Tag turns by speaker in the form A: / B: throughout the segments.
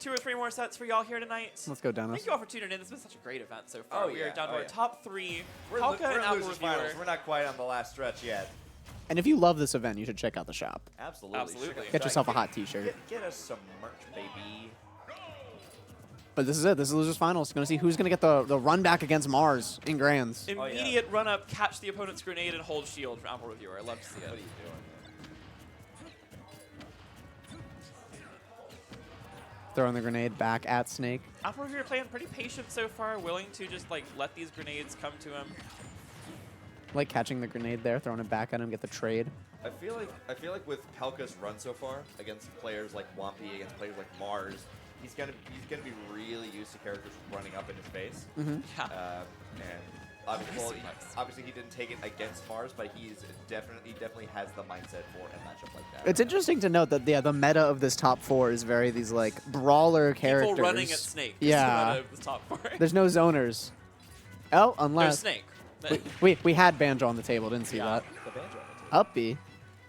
A: 2 or 3 more sets for y'all here tonight.
B: Let's go, Dennis.
A: Thank you all for tuning in. This has been such a great event so far.
C: Oh,
A: We are
C: yeah.
A: down to
C: Oh,
A: our
C: yeah.
A: top 3.
C: We're
A: Pelca
C: in
A: and Apple
C: losers
A: Reviewer.
C: finals. We're not quite on the last stretch yet.
B: And if you love this event, you should check out the shop.
C: Absolutely.
A: Absolutely.
C: Check out
B: Get
C: the
B: yourself a
C: site.
B: hot t-shirt.
C: Get us some merch, baby.
B: But this is it. This is losers finals. Going to see who's going to get the run back against Mars in Grands.
C: Oh, yeah.
A: Immediate run up, catch the opponent's grenade, and hold shield for Apple Reviewer. I love to see
C: What are
A: it.
C: you doing,
B: Throwing the grenade back at Snake.
A: Apple Reviewer playing pretty patient so far, willing to just like let these grenades come to him.
B: Like catching the grenade there, throwing it back at him, get the trade.
C: I feel like with Pelca's run so far against players like Wampy, against players like Mars, he's gonna be really used to characters running up in his face.
B: Mm-hmm.
A: Yeah.
C: And obviously he didn't take it against Mars, but he definitely has the mindset for a matchup like that.
B: It's interesting to note that the meta of this top 4 is very these like brawler characters.
A: People running at Snake. is
B: Yeah.
A: the meta of the top 4.
B: There's no zoners. Oh,
A: No
B: unless
A: Snake.
B: we had Banjo on the table, didn't see
A: Yeah.
B: that.
C: the banjo.
B: Uppy.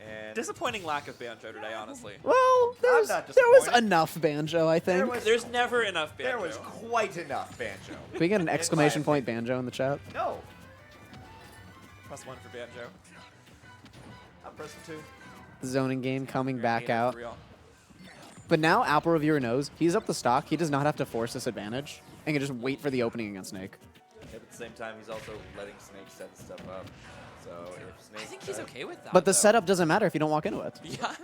C: And
A: Disappointing lack of Banjo today, honestly.
B: Well, there
C: I'm
B: was
C: not
B: there was
C: disappointed.
B: enough Banjo, I think.
A: There's never enough Banjo.
C: there was quite enough banjo.
B: Can we get an
C: In my
B: exclamation point Banjo in the chat?
C: No,
A: +1 for Banjo.
C: I'm pressing 2.
B: The zoning game coming back
A: Grenade
B: out.
A: for real.
B: But now Apple Reviewer knows he's up the stock. He does not have to force this advantage and can just wait for the opening against Snake.
C: At the same time, he's also letting Snake set stuff up. So if Snake,
A: I think he's okay with that.
B: But the
A: though.
B: setup doesn't matter if you don't walk into it.
A: Yeah.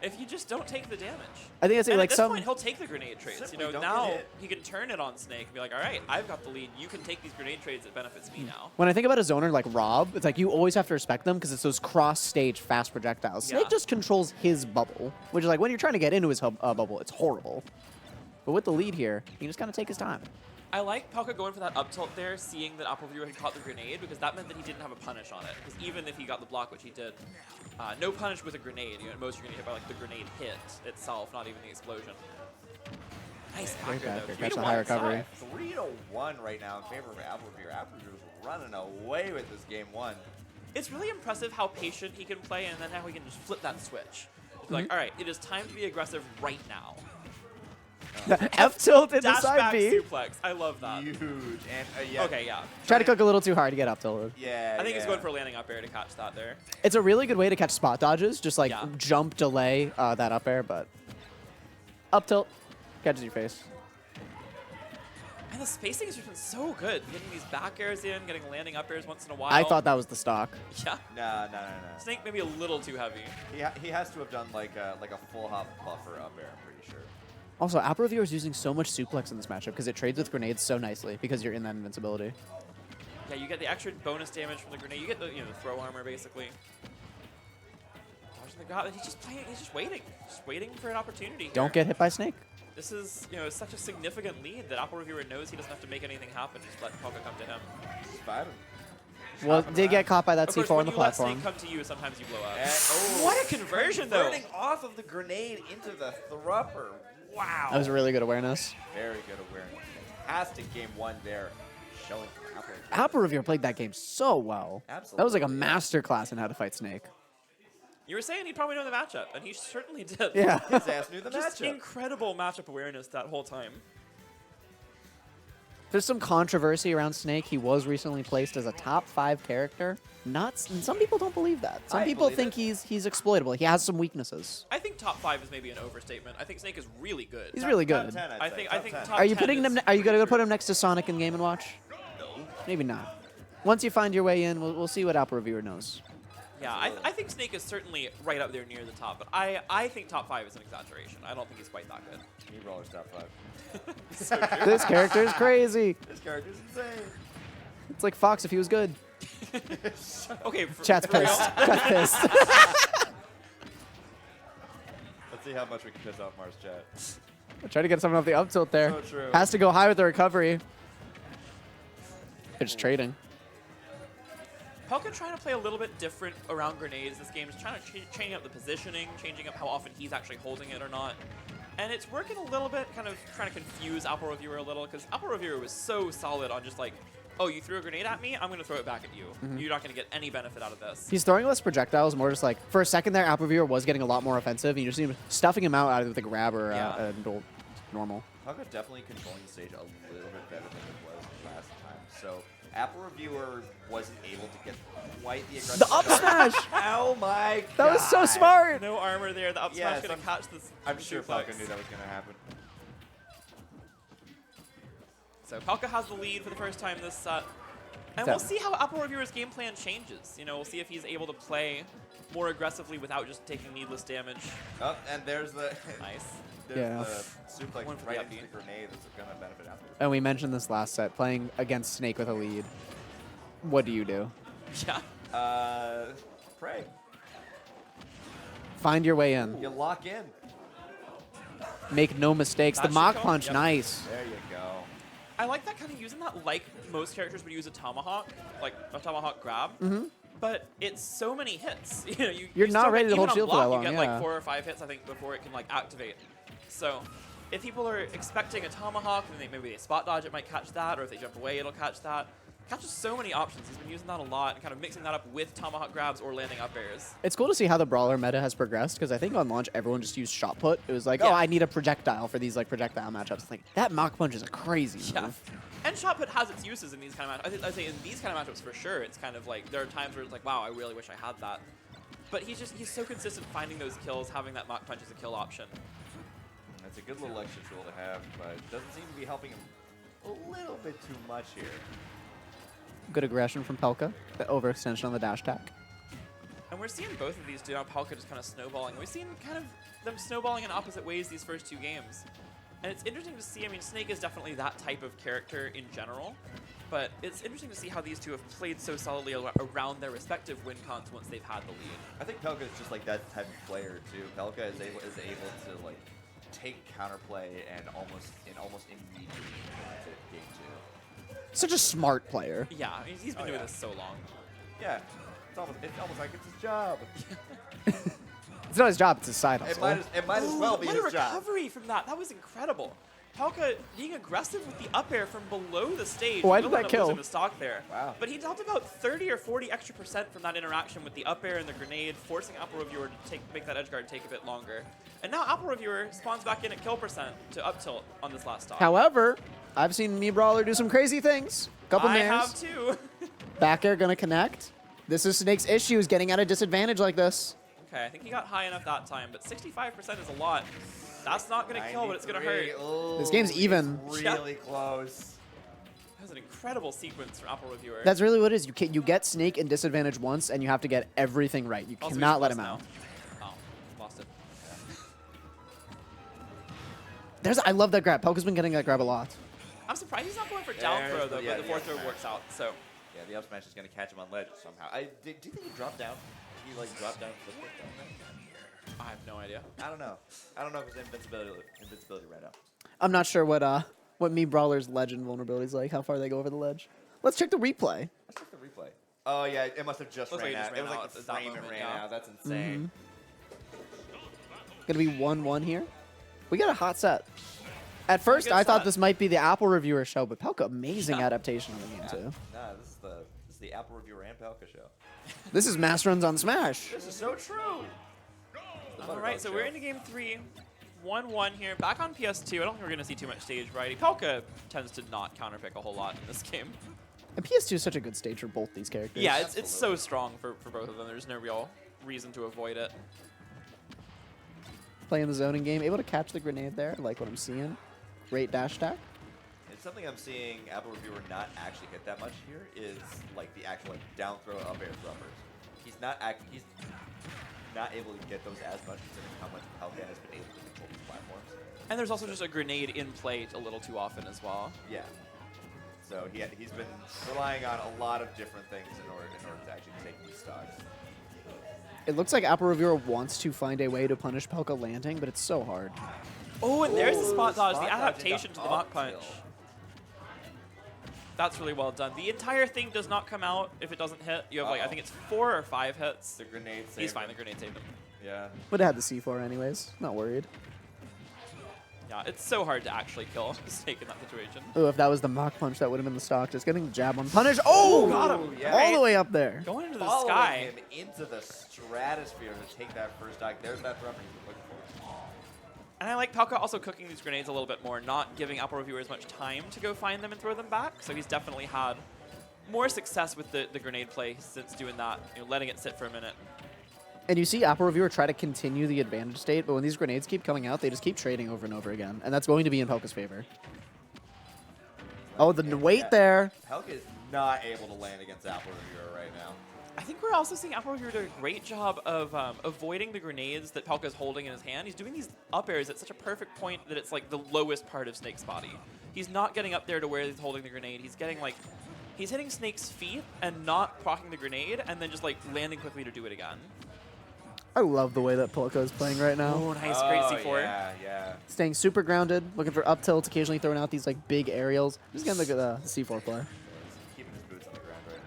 A: If you just don't take the damage.
B: I think it's
A: And
B: like
A: at this
B: some.
A: point, he'll take the grenade trades. You
C: Simply
A: know,
C: don't
A: now
C: get hit.
A: he can turn it on Snake and be like, all right, I've got the lead. You can take these grenade trades. It benefits me now.
B: When I think about a zoner like Rob, it's like you always have to respect them because it's those cross-stage fast projectiles. Snake
A: Yeah.
B: just controls his bubble, which is like when you're trying to get into his bubble, it's horrible. But with the lead here, he can just kind of take his time.
A: I like Pelca going for that up tilt there, seeing that Apple Reviewer had caught the grenade, because that meant that he didn't have a punish on it. Because even if he got the block, which he did, no punish with a grenade. You know, at most you're going to hit by like the grenade hit itself, not even the explosion. Nice back
B: Great
A: there,
B: back
A: though.
B: there. Catch
A: 3-1
B: the high recovery.
A: side.
C: 3-1 right now in favor of Apple Reviewer. Apple Reviewer's running away with this game 1.
A: It's really impressive how patient he can play, and then how he can just flip that switch. Like, all right, it is time to be aggressive right now.
B: F tilt into
A: Dash
B: side
A: back
B: B.
A: suplex. I love that.
C: Huge. And yeah.
A: Okay, yeah.
B: Try to cook a little too hard to get up tilted.
C: Yeah.
A: I think he's going for a landing up air to catch that there.
B: It's a really good way to catch spot dodges, just like
A: Yeah.
B: jump, delay that up air, but up tilt catches your face.
A: And the spacing has just been so good. Getting these back airs in, getting landing up airs once in a while.
B: I thought that was the stock.
A: Yeah.
C: No.
A: Snake maybe a little too heavy.
C: He has to have done like a full hop buffer up air, I'm pretty sure.
B: Also, Apple Reviewer is using so much suplex in this matchup because it trades with grenades so nicely because you're in that invincibility.
A: Yeah, you get the extra bonus damage from the grenade. You get the the throw armor basically. Dodging the grab. He's just playing. He's just waiting for an opportunity.
B: Don't
A: here.
B: get hit by Snake.
A: This is such a significant lead that Apple Reviewer knows he doesn't have to make anything happen. Just let Pelca come to him.
C: He's vibing.
B: Well, did get caught by that
A: Of course,
B: C4 on
A: when
B: the
A: you let
B: platform.
A: Snake come to you, sometimes you blow up.
C: And, oh,
A: What a conversion though!
C: Turning off of the grenade into the thrupper. Wow.
B: That was really good awareness.
C: Very good awareness. Fantastic game 1 there. Showing Apple Reviewer.
B: Apple Reviewer played that game so well.
C: Absolutely.
B: That was like a master class in how to fight Snake.
A: You were saying he'd probably know the matchup, and he certainly did.
B: Yeah.
C: His ass knew the
A: Just
C: matchup.
A: incredible matchup awareness that whole time.
B: There's some controversy around Snake. He was recently placed as a top 5 character. And some people don't believe that. Some
C: I
B: people
C: believe
B: think
C: it.
B: he's exploitable. He has some weaknesses.
A: I think top 5 is maybe an overstatement. I think Snake is really good.
B: He's really
C: Top
B: good.
C: 10, I'd
A: I
C: say.
A: think
C: Top 10.
A: top
B: Are you
A: 10
B: putting him?
A: is
B: Are you gonna
A: pretty
B: put
A: true.
B: him next to Sonic in Game and Watch?
A: No.
B: Maybe not. Once you find your way in, we'll see what Apple Reviewer knows.
A: Yeah, I think Snake is certainly right up there near the top, but I think top 5 is an exaggeration. I don't think he's quite that good.
C: Me Brawler's top 5.
A: So true.
B: This character is crazy.
C: This character's insane.
B: It's like Fox if he was good.
A: Okay,
B: Chat's
A: for real?
B: pissed. Chat's pissed.
C: Let's see how much we can piss off Mars chat.
B: Try to get someone off the up tilt there.
C: So true.
B: Has to go high with the recovery. They're just trading.
A: Pelca trying to play a little bit different around grenades. This game is trying to change up the positioning, changing up how often he's actually holding it or not. And it's working a little bit, kind of trying to confuse Apple Reviewer a little, because Apple Reviewer was so solid on just like, oh, you threw a grenade at me? I'm going to throw it back at you. You're not going to get any benefit out of this.
B: He's throwing less projectiles, more just like, for a second there, Apple Reviewer was getting a lot more offensive, and you just see him stuffing him out with the grab or
A: Yeah.
B: an ult. normal.
C: Pelca definitely controlling the stage a little bit better than it was last time. So Apple Reviewer wasn't able to get quite the aggressive.
B: The up smash!
C: Oh my god!
B: That was so smart!
A: No armor there. The up smash
C: Yes,
A: gonna catch this.
C: I'm sure
A: suplex.
C: Pelca knew that was going to happen.
A: So Pelca has the lead for the first time this set. And
B: So-
A: we'll see how Apple Reviewer's game plan changes. You know, we'll see if he's able to play more aggressively without just taking needless damage.
C: Oh, and there's the
A: Nice.
C: there's
B: Yeah.
C: the suplex
A: One for
C: right
A: the
C: into the grenade that's going to benefit after.
B: And we mentioned this last set, playing against Snake with a lead. What do you do?
A: Yeah.
C: Pray.
B: Find your way in.
C: You lock in.
B: Make no mistakes.
A: That
B: The Mach
A: should go.
B: Punch,
A: Yep.
B: nice.
C: There you go.
A: I like that kind of using that like most characters would use a tomahawk, like a tomahawk grab.
B: Mm-hmm.
A: But it's so many hits. You know,
B: You're
A: you
B: not
A: still
B: ready
A: get,
B: to hold
A: even on
B: shield for that
A: block,
B: long,
A: You get
B: yeah.
A: like 4 or 5 hits, I think, before it can like activate. So if people are expecting a tomahawk, then maybe they spot dodge, it might catch that, or if they jump away, it'll catch that. Catches so many options. He's been using that a lot and kind of mixing that up with tomahawk grabs or landing up airs.
B: It's cool to see how the Brawler meta has progressed, because I think on launch, everyone just used shot put. It was like, oh,
A: Yeah.
B: I need a projectile for these like projectile matchups. It's like, that Mach Punch is a crazy
A: Yeah.
B: move.
A: And shot put has its uses in these kind of matchups. I'd say in these kind of matchups for sure, it's kind of like there are times where it's like, wow, I really wish I had that. But he's so consistent finding those kills, having that Mach Punch as a kill option.
C: That's a good little extra tool to have, but it doesn't seem to be helping him a little bit too much here.
B: Good aggression from Pelca. The overextension on the dash attack.
A: And we're seeing both of these do now Pelca just kind of snowballing. We've seen kind of them snowballing in opposite ways these first 2 games. And it's interesting to see, I mean, Snake is definitely that type of character in general, but it's interesting to see how these two have played so solidly around their respective win cons once they've had the lead.
C: I think Pelca is just like that type of player too. Pelca is able to like take counterplay and almost immediately into game 2.
B: Such a smart player.
A: Yeah, I mean, he's been
C: Oh,
A: doing
C: yeah.
A: this so long.
C: Yeah, it's almost like it's his job.
B: It's not his job, it's his side
C: It
B: hustle.
C: might as well be
A: What
C: his
A: a
C: job.
A: recovery from that. That was incredible. Pelca being aggressive with the up air from below the stage.
B: Why
A: Will
B: did that
A: end up
B: kill?
A: losing the stock there.
C: Wow.
A: But he dropped about 30 or 40 extra % from that interaction with the up air and the grenade, forcing Apple Reviewer to make that edge guard take a bit longer. And now Apple Reviewer spawns back in at kill % to up tilt on this last stock.
B: However, I've seen me Brawler do some crazy things. Couple
A: I
B: nares.
A: have too.
B: Back air gonna connect. This is Snake's issue, is getting at a disadvantage like this.
A: Okay, I think he got high enough that time, but 65% is a lot. That's not going to kill, but it's going to hurt.
C: 93. Oh,
B: This game's even.
C: it's really close.
A: That was an incredible sequence from Apple Reviewer.
B: That's really what it is. You get Snake in disadvantage once, and you have to get everything right. You
A: Also,
B: cannot
A: he's
B: let him
A: plus
B: out.
A: now. Oh, lost it.
B: I love that grab. Pelca's been getting that grab a lot.
A: I'm surprised he's not going for down
C: There's
A: throw,
C: the-
A: though,
C: yeah,
A: but the
C: the
A: fourth
C: up
A: throw
C: smash.
A: works out, so.
C: Yeah, the up smash is going to catch him on ledge somehow. Do you think he dropped down? He like dropped down?
A: I have no idea.
C: I don't know. I don't know if his invincibility ran out.
B: I'm not sure what me Brawler's legend vulnerability is like, how far they go over the ledge. Let's check the replay.
C: Let's check the replay. Oh yeah, it must have just
A: Looks like
C: ran
A: it just
C: out.
A: ran
C: It was like
A: out
C: the
A: at that
C: frame it
A: moment,
C: ran
A: yeah.
C: out. That's insane.
B: Gonna be 1-1 here. We got a hot set. At first,
A: good
B: I thought
A: set.
B: this might be the Apple Reviewer show, but Pelca, amazing
A: Yeah.
B: adaptation of the game,
C: Yeah.
B: too.
C: Nah, this is the Apple Reviewer and Pelca show.
B: This is Mass Runs on Smash.
C: This is so true.
A: All right, so we're into game 3. 1-1 here. Back on PS2, I don't think we're going to see too much stage variety. Pelca tends to not counterpick a whole lot in this game.
B: And PS2 is such a good stage for both these characters.
A: Yeah, it's so strong for both of them. There's no real reason to avoid it.
B: Playing the zoning game, able to catch the grenade there, like what I'm seeing. Great dash attack.
C: It's something I'm seeing Apple Reviewer not actually hit that much here is like the actual like down throw up air thrummers. He's not able to get those as much considering how much Pelca has been able to control these platforms.
A: And there's also just a grenade in play a little too often as well.
C: Yeah. So he's been relying on a lot of different things in order to actually take these stocks.
B: It looks like Apple Reviewer wants to find a way to punish Pelca landing, but it's so hard.
A: Oh, and there's the spot dodge,
C: spot
A: the
C: dodge
A: adaptation
C: into
A: to the Mach
C: up
A: Punch.
C: tilt.
A: That's really well done. The entire thing does not come out if it doesn't hit. You have like, I
C: Uh-oh.
A: think it's 4 or 5 hits.
C: The grenade saved
A: He's fine, the
C: him.
A: grenade saved him.
C: Yeah.
B: Would have had the C4 anyways. Not worried.
A: Yeah, it's so hard to actually kill Snake in that situation.
B: Oh, if that was the Mach Punch, that would have been the stock. Just getting the jab on punish. Oh,
A: got him.
C: Yeah.
B: All the way up there.
A: Going into the
C: Following
A: sky.
C: him into the stratosphere to take that first stock. There's that throw he's looking for.
A: And I like Pelca also cooking these grenades a little bit more, not giving Apple Reviewer as much time to go find them and throw them back. So he's definitely had more success with the grenade play since doing that, letting it sit for a minute.
B: And you see Apple Reviewer try to continue the advantage state, but when these grenades keep coming out, they just keep trading over and over again. And that's going to be in Pelca's favor. Oh, the weight there.
C: Pelca is not able to land against Apple Reviewer right now.
A: I think we're also seeing Apple Reviewer do a great job of avoiding the grenades that Pelca's holding in his hand. He's doing these up airs at such a perfect point that it's like the lowest part of Snake's body. He's not getting up there to where he's holding the grenade. He's getting like, he's hitting Snake's feet and not proccing the grenade and then just like landing quickly to do it again.
B: I love the way that Pelca is playing right now.
A: Oh, nice, great C4.
C: Yeah.
B: Staying super grounded, looking for up tilts, occasionally throwing out these like big aerials. Just getting the C4 play.
C: Keeping his boots on the ground right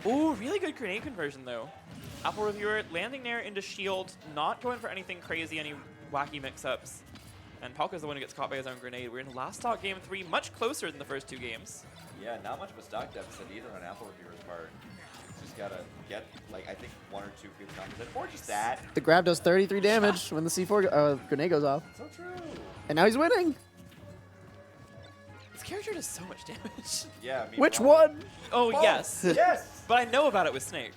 C: now.
A: Ooh, really good grenade conversion, though. Apple Reviewer landing there into shield, not going for anything crazy, any wacky mix-ups. And Pelca's the one who gets caught by his own grenade. We're in last stock game 3, much closer than the first 2 games.
C: Yeah, not much of a stock deficit either on Apple Reviewer's part. He's just gotta get, like, I think 1 or 2 good combos in, or just that.
B: The grab does 33 damage when the C4 grenade goes off.
C: So true.
B: And now he's winning.
A: This character does so much damage.
C: Yeah, me
B: Which
C: Brawler.
B: one?
A: Oh, yes.
C: Yes!
A: But I know about it with Snake.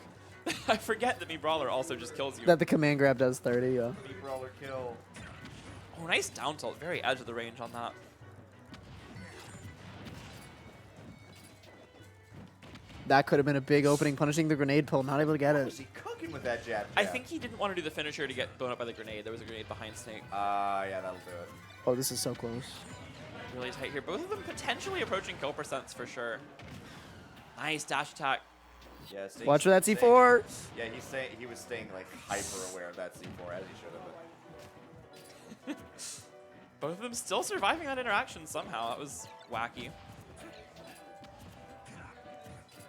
A: I forget that me Brawler also just kills you.
B: That the command grab does 30, yeah.
C: Me Brawler kill.
A: Oh, nice down tilt. Very edge of the range on that.
B: That could have been a big opening, punishing the grenade pull, not able to get
C: What
B: it.
C: was he cooking with that jab?
A: I think he didn't want to do the finisher to get blown up by the grenade. There was a grenade behind Snake.
C: Yeah, that'll do it.
B: Oh, this is so close.
A: Really tight here. Both of them potentially approaching kill percents for sure. Nice dash attack.
C: Yeah, Snake-
B: Watch for that
C: Snake-
B: C4.
C: Yeah, he was staying like hyper aware of that C4 as he should have been.
A: Both of them still surviving that interaction somehow. That was wacky.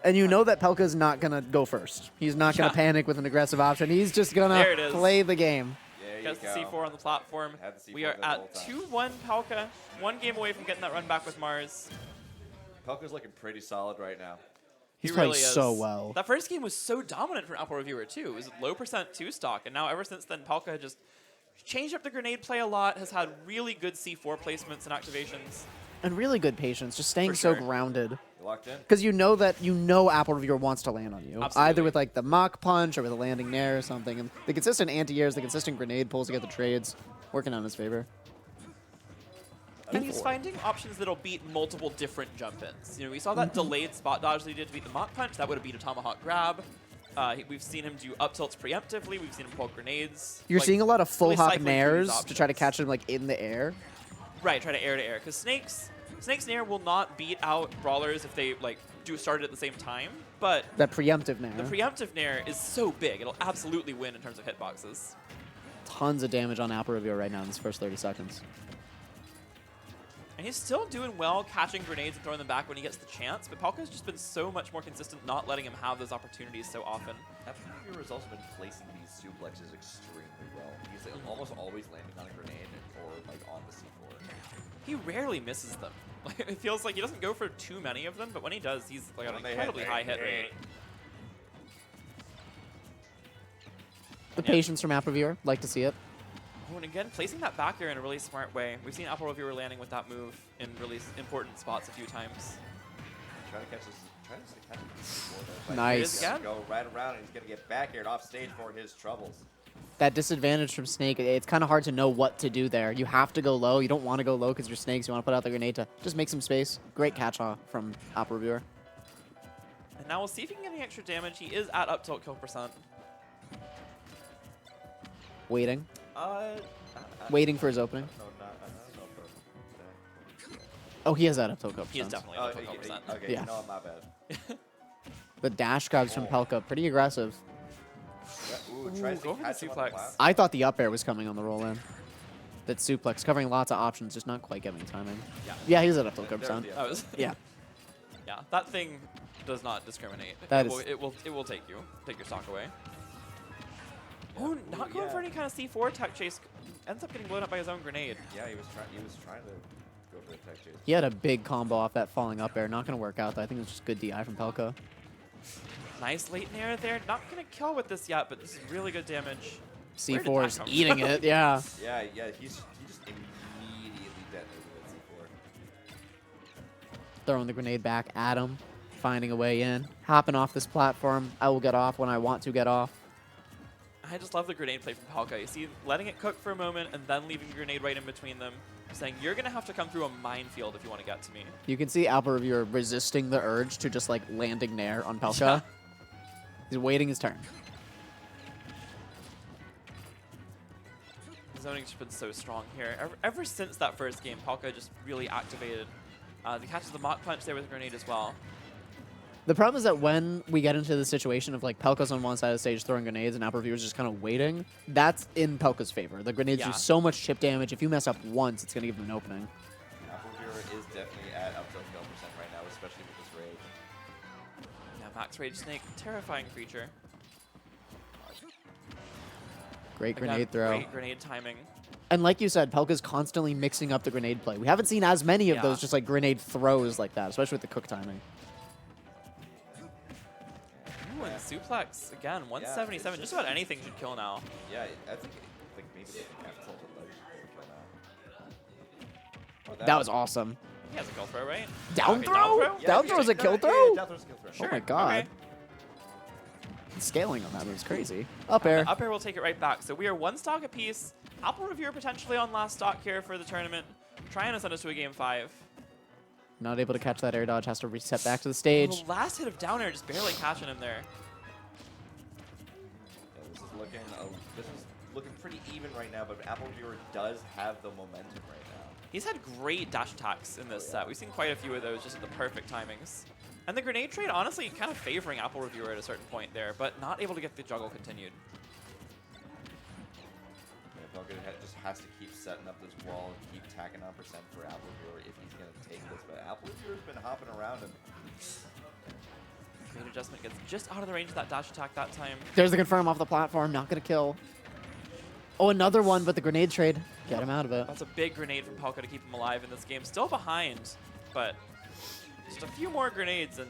B: And you know that Pelca's not going to go first. He's not going to panic with an aggressive option. He's just going
A: There it
B: to
A: is.
B: play the game.
C: There you
A: Gets the
C: go.
A: C4 on the platform.
C: Had the C4
A: We are
C: the
A: at
C: whole time.
A: 2-1 Pelca. 1 game away from getting that run back with Mars.
C: Pelca's looking pretty solid right now.
B: He's
A: He
B: playing
A: really is.
B: so well.
A: That first game was so dominant for Apple Reviewer too. It was low percent 2 stock, and now ever since then, Pelca just changed up the grenade play a lot, has had really good C4 placements and activations.
B: And really good patience, just staying
A: For
B: so
A: sure.
B: grounded.
C: You locked in?
B: Because you know Apple Reviewer wants to land on you.
A: Absolutely.
B: Either with like the mock punch or with a landing nair or something. And the consistent anti-airs, the consistent grenade pulls to get the trades, working on his favor.
A: And he's finding options that'll beat multiple different jump-ins. We saw that delayed spot dodge that he did to beat the mock punch. That would have beat a tomahawk grab. We've seen him do up tilts preemptively. We've seen him pull grenades.
B: You're
A: Like,
B: seeing a lot of full
A: really
B: hop
A: cycling through these
B: nairs to try to
A: options.
B: catch him like in the air.
A: Right, try to air. Because Snake's nair will not beat out Brawlers if they like start it at the same time. But
B: That preemptive nair.
A: the preemptive nair is so big, it'll absolutely win in terms of hitboxes.
B: Tons of damage on Apple Reviewer right now in this first 30 seconds.
A: And he's still doing well catching grenades and throwing them back when he gets the chance, but Pelca's just been so much more consistent, not letting him have those opportunities so often.
C: Apple Reviewer has also been placing these suplexes extremely well. He's like, almost always landing on a grenade or like on the C4.
A: He rarely misses them. Like, it feels like he doesn't go for too many of them, but when he does, he's like an
C: When they hit,
A: incredibly
C: they
A: high hit
C: hit.
A: rate.
B: The
A: Yeah.
B: patience from Apple Reviewer, like to see it.
A: Oh, and again, placing that back air in a really smart way. We've seen Apple Reviewer landing with that move in really important spots a few times.
C: Trying to catch this. Trying to catch this C4 though.
B: Nice.
C: He's gonna go right around and he's gonna get back aired off stage for his troubles.
B: That disadvantage from Snake, it's kind of hard to know what to do there. You have to go low. You don't want to go low because you're Snakes. You want to put out the grenade to just make some space. Great catch-off from Apple Reviewer.
A: And now we'll see if he can get any extra damage. He is at up tilt kill percent.
B: Waiting.
C: I
B: Waiting for his opening.
C: don't know for that.
B: Oh, he has that up tilt kill
A: He is
B: percent.
A: definitely at up tilt kill percent.
C: Okay,
B: Yeah.
C: you know what, my bad.
B: The dash grabs from Pelca, pretty aggressive.
C: Yeah,
A: Ooh,
C: tries to
A: go for the
C: catch him on
A: suplex.
C: blast.
B: I thought the up air was coming on the roll in. That suplex, covering lots of options, just not quite getting timing.
A: Yeah.
B: Yeah, he's at up tilt kill
C: There's
B: percent.
C: the
A: That was
B: Yeah.
A: yeah. That thing does not discriminate.
B: That
A: It will take your stock away. Oh, not going for any kind of C4 tech chase. Ends up getting blown up by his own grenade.
C: Yeah, he was trying to go for the tech chase.
B: He had a big combo off that falling up air. Not going to work out, though. I think it was just good DI from Pelca.
A: Nice late nair there. Not going to kill with this yet, but this is really good damage. Where did
B: C4
A: that
B: is
A: come
B: eating
A: from?
B: it. Yeah.
C: Yeah, he just immediately detonated that C4.
B: Throwing the grenade back at him, finding a way in, hopping off this platform. I will get off when I want to get off.
A: I just love the grenade play from Pelca. You see, letting it cook for a moment and then leaving the grenade right in between them, saying you're going to have to come through a minefield if you want to get to me.
B: You can see Alpha Reviewer resisting the urge to just like landing Nair on Pelca. He's waiting his turn.
A: Zoning's just been so strong here. Ever since that first game, Pelca just really activated. He catches the Mach Punch there with a grenade as well.
B: The problem is that when we get into the situation of like Pelca's on one side of the stage throwing grenades and Alpha Reviewer's just kind of waiting, that's in Pelca's favor. The grenades do so much chip damage. If you mess up once, it's going to give them an opening.
C: Apple Reviewer is definitely at up to skill percent right now, especially with this rage.
A: Yeah, Max Rage Snake, terrifying creature.
B: Great
A: Again,
B: grenade throw.
A: Great grenade timing.
B: And like you said, Pelca's constantly mixing up the grenade play. We haven't seen as many of those just like grenade throws like that, especially with the cook timing.
A: Ooh, and suplex again, 177. Just about anything should kill now.
C: Yeah, I think like maybe they can have tilted ledge kill now.
B: That was awesome.
A: He has a kill throw, right?
B: Down
A: Okay,
B: throw?
A: down throw?
C: Yeah,
B: Down
C: yeah,
B: throw is a kill
C: yeah,
B: throw?
C: down throw's a kill throw.
A: Sure.
B: Oh my god.
A: Okay.
B: Scaling on that was crazy. Up air.
A: Up air will take it right back. So we are one stock apiece. Apple Reviewer potentially on last stock here for the tournament. Trying to send us to a game 5.
B: Not able to catch that air dodge. Has to reset back to the stage.
A: The last hit of down air just barely catching him there.
C: Yeah, this is looking pretty even right now, but Apple Reviewer does have the momentum right now.
A: He's had great dash attacks in this set. We've seen quite a few of those just at the perfect timings. And the grenade trade, honestly, kind of favoring Apple Reviewer at a certain point there, but not able to get the juggle continued.
C: Yeah, Pelca just has to keep setting up this wall and keep tacking on percent for Apple Reviewer if he's going to take this. But Apple Reviewer's been hopping around him.
A: Great adjustment gets just out of the range of that dash attack that time.
B: There's the confirm off the platform. Not going to kill. Oh, another one, but the grenade trade. Get him out of it.
A: That's a big grenade from Pelca to keep him alive in this game. Still behind, but just a few more grenades and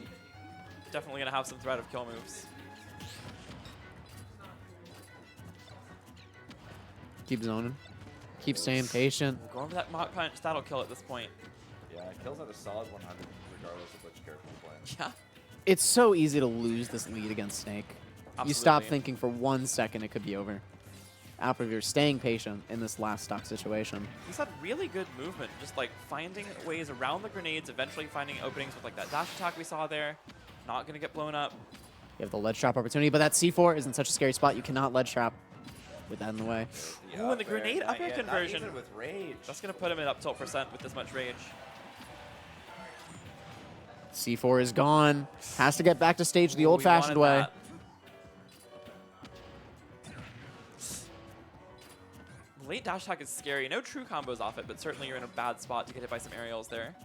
A: definitely going to have some threat of kill moves.
B: Keep zoning. Keep staying patient.
A: Going for that Mach Punch, that'll kill at this point.
C: Yeah, kills at a solid 100 regardless of which character you're playing.
A: Yeah.
B: It's so easy to lose this lead against Snake. You stop
A: Absolutely.
B: thinking for 1 second, it could be over. Alpha Reviewer staying patient in this last stock situation.
A: He's had really good movement, just like finding ways around the grenades, eventually finding openings with like that dash attack we saw there. Not going to get blown up.
B: You have the ledge trap opportunity, but that C4 is in such a scary spot. You cannot ledge trap with that in the way.
A: Ooh, and the grenade up air
C: Not
A: conversion.
C: even with rage.
A: That's going to put him at up tilt percent with this much rage.
B: C4 is gone. Has to get back to stage the
A: Ooh, we
B: old-fashioned
A: wanted
B: way.
A: that. Late dash attack is scary. No true combos off it, but certainly you're in a bad spot to get hit by some aerials there.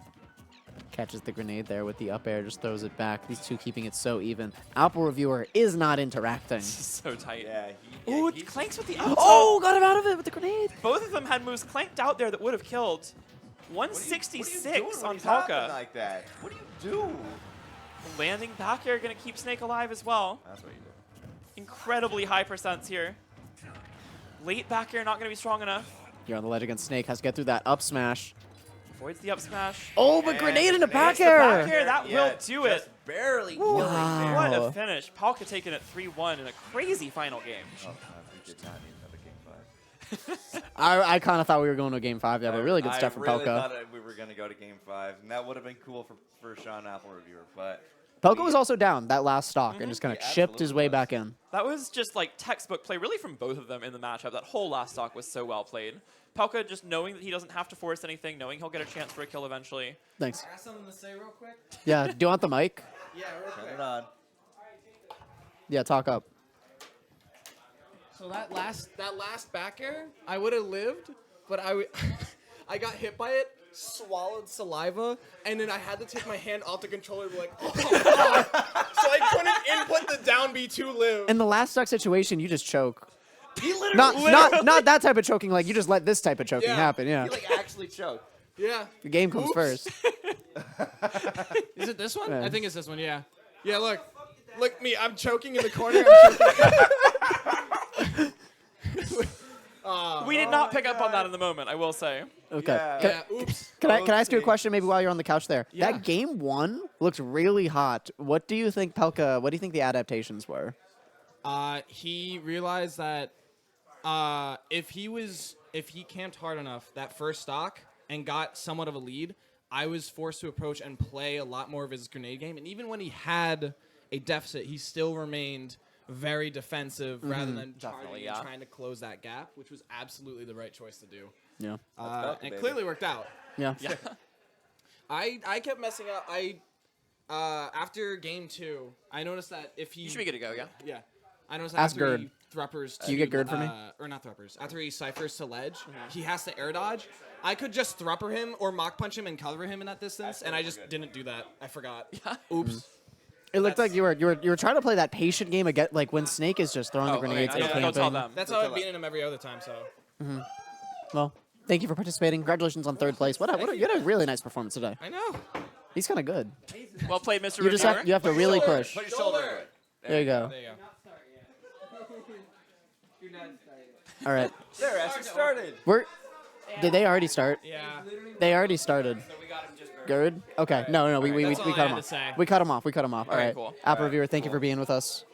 B: Catches the grenade there with the up air, just throws it back. These two keeping it so even. Apple Reviewer is not interacting.
A: So tight.
C: Yeah,
A: Ooh,
C: he's
A: Clanks with the up
B: Oh, got him out of it with the grenade.
A: Both of them had moves clanked out there that would have killed.
C: What are you doing
A: 166
C: when
A: on
C: he's hopping
A: Pelca.
C: like that? What do you do?
A: Landing back air going to keep Snake alive as well.
C: That's what you do.
A: Incredibly high percents here. Late back air not going to be strong enough.
B: You're on the ledge against Snake. Has to get through that up smash.
A: Avoids the up smash.
B: Oh, but
C: And
B: grenade into back
A: the back
B: air.
A: air. That will do it.
C: just barely
B: Wow.
C: killing there.
A: What a finish. Pelca taking it 3-1 in a crazy final game.
C: Oh, we did not need another game 5.
B: I kind of thought we were going to a game 5 there, but really good stuff from
C: I really
B: Pelca.
C: thought we were going to go to game 5, and that would have been cool for Sean Apple Reviewer, but
B: Pelca was also down that last stock and just kind of
C: He
B: chipped his
C: absolutely
B: way
C: was.
B: back in.
A: That was just like textbook play really from both of them in the matchup. That whole last stock was so well played. Pelca just knowing that he doesn't have to force anything, knowing he'll get a chance for a kill eventually.
B: Thanks.
D: I got something to say real quick.
B: Yeah, do you want the mic?
D: Yeah, real
C: turn
D: quick.
C: it on.
B: Yeah, talk up.
D: So that last back air, I would have lived, but I got hit by it, swallowed saliva, and then I had to take my hand off the controller and be like, oh, God. So I couldn't input the down B to live.
B: In the last stock situation, you just choke.
C: He literally,
B: Not that type of choking. Like you just let this type of choking
D: Yeah.
B: happen. Yeah,
C: he like actually choked.
D: Yeah.
B: the game comes
D: Oops.
B: first.
D: Is it this one?
B: Yeah.
D: I think it's this one, yeah. Yeah, look me, I'm choking in the corner. I'm choking.
A: We did not pick up on that in the moment, I will say.
B: Okay.
C: Yeah.
B: Can,
D: Oops.
B: can I ask you a
C: Oopsie.
B: question maybe while you're on the couch there?
D: Yeah.
B: That game 1 looks really hot. What do you think, Pelca, what do you think the adaptations were?
D: He realized that if he camped hard enough that first stock and got somewhat of a lead, I was forced to approach and play a lot more of his grenade game. And even when he had a deficit, he still remained very defensive rather than
A: Definitely,
D: targeting and
A: yeah.
D: trying to close that gap, which was absolutely the right choice to do.
B: Yeah.
C: Pelca,
D: And it
C: baby.
D: clearly worked out.
B: Yeah.
A: Yeah.
D: I kept messing up. After game 2, I noticed that if he
A: You should be good to go, yeah.
D: yeah. I noticed that
B: Ask
D: after
B: Gerd.
D: he thruppers to
B: Do you get Gerd for me?
D: or not thruppers. After he ciphers to ledge, he has to air dodge. I could just thrupper him or mock punch him and cover him in that distance, and I just didn't do that. I forgot. Oops.
B: It looked like you were trying to play that patient game again, like when Snake is just throwing the
A: Oh, okay,
B: grenades
A: no,
B: and
A: don't tell
B: camping.
A: them.
D: That's how I've beaten him every other time. So
B: Well, thank you for participating. Congratulations on 3rd place. You had a really nice performance today.
D: I know.
B: He's kind of good.
A: Well played, Mr.
B: You just
A: Reviewer.
B: have to really push.
C: Put your shoulder into it.
B: There you go.
D: There you go.
B: All right.
C: There, actually started.
B: Did they already start?
D: Yeah.
B: They already started. Good. Okay. No, we
D: That's all
B: cut
D: I
B: him
D: had to
B: off.
D: say.
B: We cut him off. All
A: right,
B: right.
A: cool.
B: App reviewer, thank you for being with us.